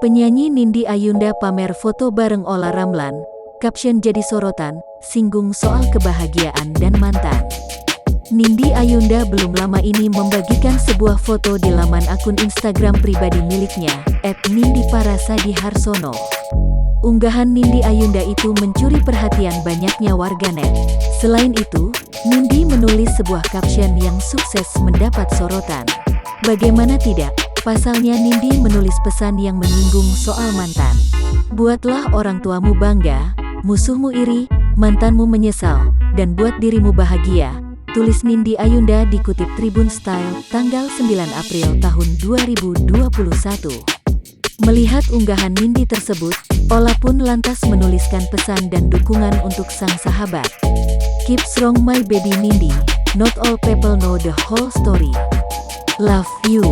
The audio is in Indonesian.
Penyanyi Nindi Ayunda pamer foto bareng Olla Ramlan, caption jadi sorotan, singgung soal kebahagiaan dan mantan. Nindi Ayunda belum lama ini membagikan sebuah foto di laman akun Instagram pribadi miliknya, @nindiparasadiharsono. Unggahan Nindi Ayunda itu mencuri perhatian banyaknya warganet. Selain itu, Nindi menulis sebuah caption yang sukses mendapat sorotan. Bagaimana tidak? Pasalnya Nindi menulis pesan yang menyinggung soal mantan. Buatlah orang tuamu bangga, musuhmu iri, mantanmu menyesal, dan buat dirimu bahagia. Tulis Nindi Ayunda dikutip Tribun Style, tanggal 9 April tahun 2021. Melihat unggahan Nindi tersebut, Olla pun lantas menuliskan pesan dan dukungan untuk sang sahabat. Keep strong my baby Nindi, not all people know the whole story. Love you.